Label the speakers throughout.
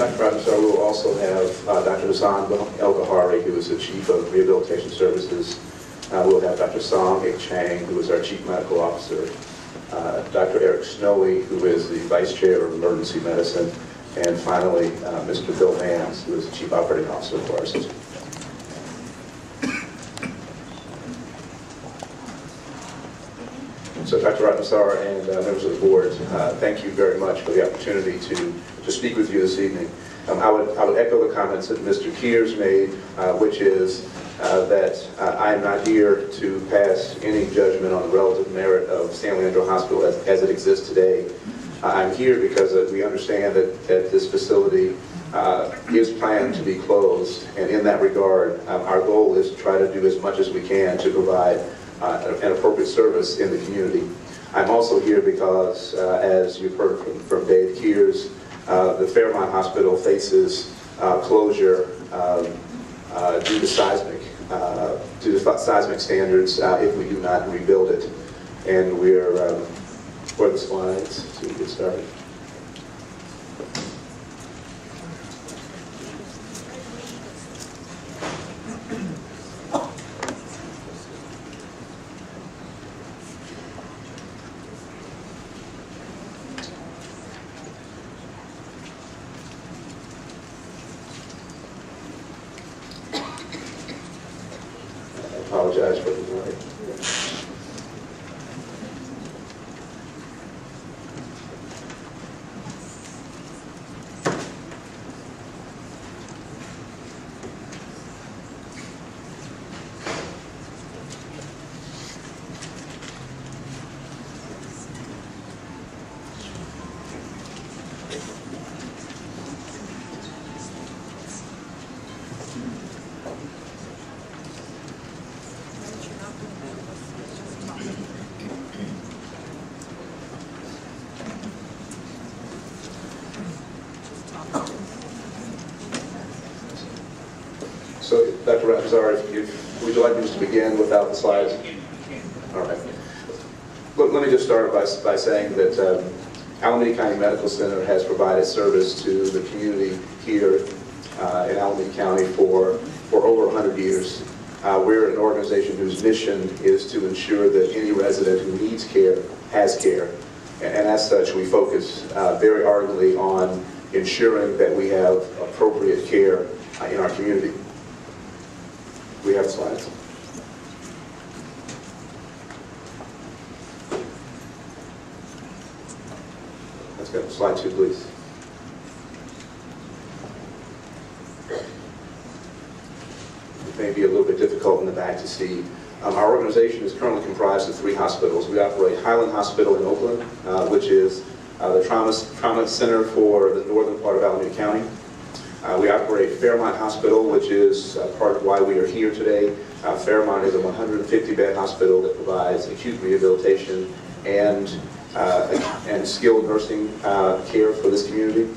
Speaker 1: Dr. Lassiter, we will also have Dr. Hassan El-Gahari, who is the Chief of Rehabilitation Services. We'll have Dr. Song Ik Chang, who is our Chief Medical Officer. Dr. Eric Snowy, who is the Vice Chair of Emergency Medicine. And finally, Mr. Bill Mans, who is the Chief Operating Officer for our system. So Dr. Lassiter and members of the board, thank you very much for the opportunity to speak with you this evening. I would echo the comments that Mr. Keers made, which is that I am not here to pass any judgment on the relative merit of San Leandro Hospital as it exists today. I'm here because we understand that this facility is planned to be closed, and in that regard, our goal is to try to do as much as we can to provide an appropriate service in the community. I'm also here because, as you've heard from Dave Keers, the Fairmont Hospital faces closure due to seismic standards if we do not rebuild it. And we're for the slides to get started. I apologize for the delay. So, Dr. Lassiter, would you like me to begin without the slides? All right. Let me just start by saying that Alameda County Medical Center has provided service to the community here in Alameda County for over 100 years. We're an organization whose mission is to ensure that any resident who needs care has care. And as such, we focus very ardently on ensuring that we have appropriate care in our community. We have slides. Let's go. Slide 2, please. It may be a little bit difficult in the back to see. Our organization is currently comprised of 3 hospitals. We operate Highland Hospital in Oakland, which is the trauma center for the northern part of Alameda County. We operate Fairmont Hospital, which is part of why we are here today. Fairmont is a 150-bed hospital that provides acute rehabilitation and skilled nursing care for this community.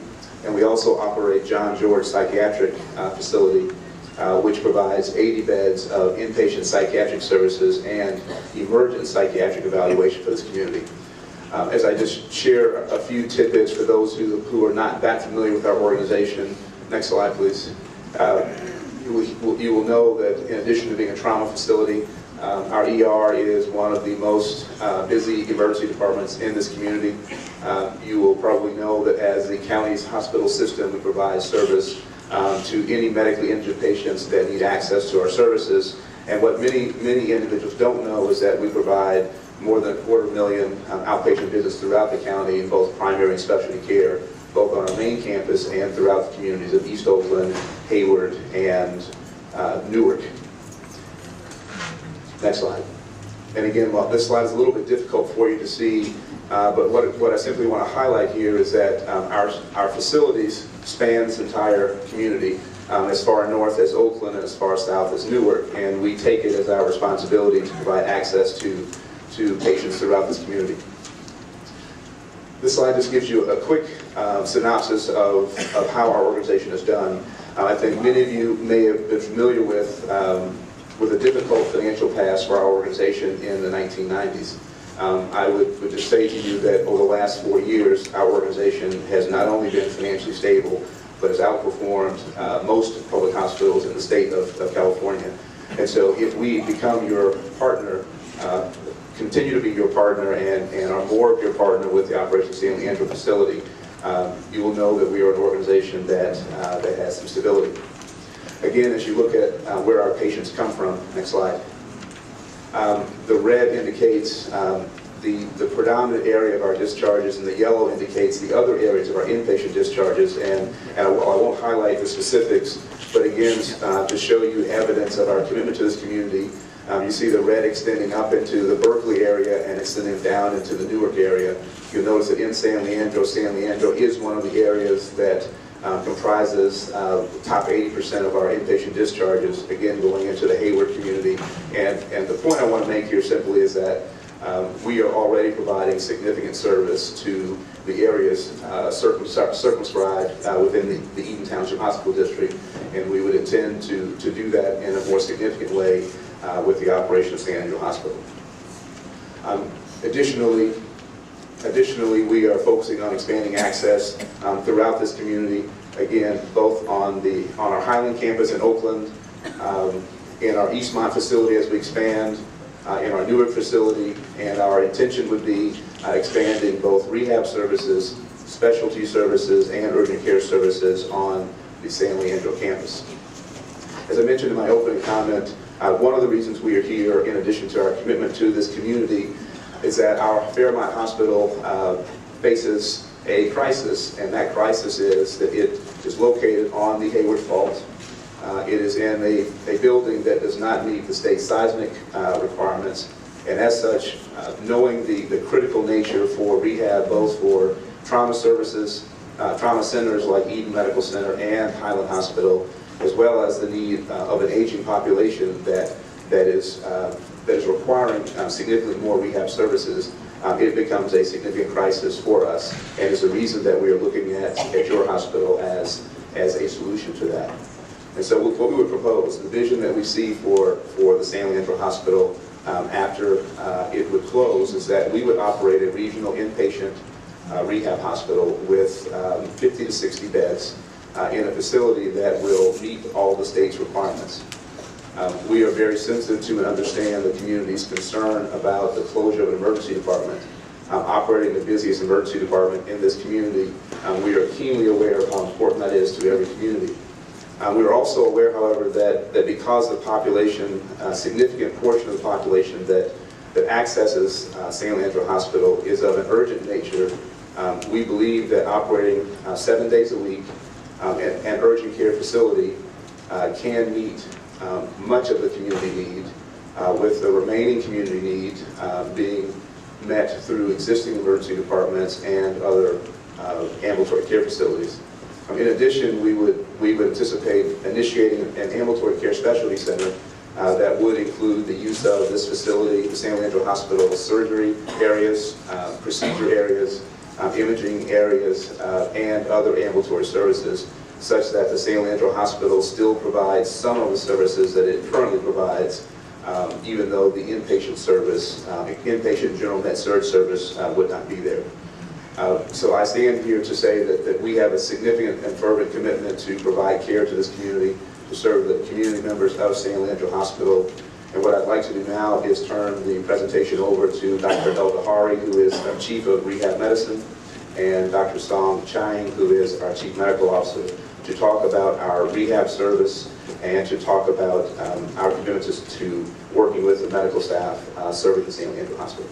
Speaker 1: And we also operate John George Psychiatric Facility, which provides 80 beds of inpatient psychiatric services and emergent psychiatric evaluation for this community. As I just share a few tidbits for those who are not that familiar with our organization. Next slide, please. You will know that in addition to being a trauma facility, our ER is one of the most busy emergency departments in this community. You will probably know that as the county's hospital system, we provide service to any medically injured patients that need access to our services. And what many individuals don't know is that we provide more than 250,000 outpatient visits throughout the county in both primary and specialty care, both on our main campus and throughout the communities of East Oakland, Hayward, and Newark. Next slide. And again, while this slide is a little bit difficult for you to see, but what I simply want to highlight here is that our facilities span this entire community, as far north as Oakland and as far south as Newark, and we take it as our responsibility to provide access to patients throughout this community. This slide just gives you a quick synopsis of how our organization is done. I think many of you may have been familiar with a difficult financial past for our organization in the 1990s. I would just say to you that over the last 4 years, our organization has not only been financially stable, but has outperformed most public hospitals in the state of California. And so if we become your partner, continue to be your partner, and are more of your partner with the Operation San Leandro facility, you will know that we are an organization that has some stability. Again, as you look at where our patients come from, next slide, the red indicates the predominant area of our discharges, and the yellow indicates the other areas of our inpatient discharges. And I won't highlight the specifics, but again, to show you evidence of our commitment to this community, you see the red extending up into the Berkeley area and extending down into the Newark area. You'll notice that in San Leandro is one of the areas that comprises the top 80% of our inpatient discharges, again going into the Hayward community. And the point I want to make here simply is that we are already providing significant service to the areas circumscribed within the Eden Township Hospital District, and we would intend to do that in a more significant way with the operation of San Leandro Hospital. Additionally, we are focusing on expanding access throughout this community, again, both on our Highland campus in Oakland, in our Eastmont facility as we expand, in our Newark facility, and our intention would be expanding both rehab services, specialty services, and urgent care services on the San Leandro campus. As I mentioned in my opening comment, one of the reasons we are here, in addition to our commitment to this community, is that our Fairmont Hospital faces a crisis, and that crisis is that it is located on the Hayward Fault. It is in a building that does not meet the state seismic requirements, and as such, knowing the critical nature for rehab, both for trauma services, trauma centers like Eden Medical Center and Highland Hospital, as well as the need of an aging population that is requiring significantly more rehab services, it becomes a significant crisis for us, and is the reason that we are looking at your hospital as a solution to that. And so what we would propose, the vision that we see for the San Leandro Hospital after it would close, is that we would operate a regional inpatient rehab hospital with 50 to 60 beds in a facility that will meet all the state's requirements. We are very sensitive to and understand the community's concern about the closure of an emergency department. Operating the busiest emergency department in this community, we are keenly aware of how important that is to every community. We are also aware, however, that because the population, a significant portion of the population that accesses San Leandro Hospital is of an urgent nature, we believe that operating 7 days a week an urgent care facility can meet much of the community need, with the remaining community need being met through existing emergency departments and other ambulatory care facilities. In addition, we would anticipate initiating an ambulatory care specialty center that would include the use of this facility, the San Leandro Hospital surgery areas, procedure areas, imaging areas, and other ambulatory services, such that the San Leandro Hospital still provides some of the services that it currently provides, even though the inpatient service, inpatient general med surg service would not be there. So I stand here to say that we have a significant and fervent commitment to provide care to this community, to serve the community members of San Leandro Hospital. And what I'd like to do now is turn the presentation over to Dr. Elda Hari, who is our Chief of Rehab Medicine, and Dr. Song Chang, who is our Chief Medical Officer, to talk about our rehab service and to talk about our commitments to working with the medical staff serving the San Leandro Hospital.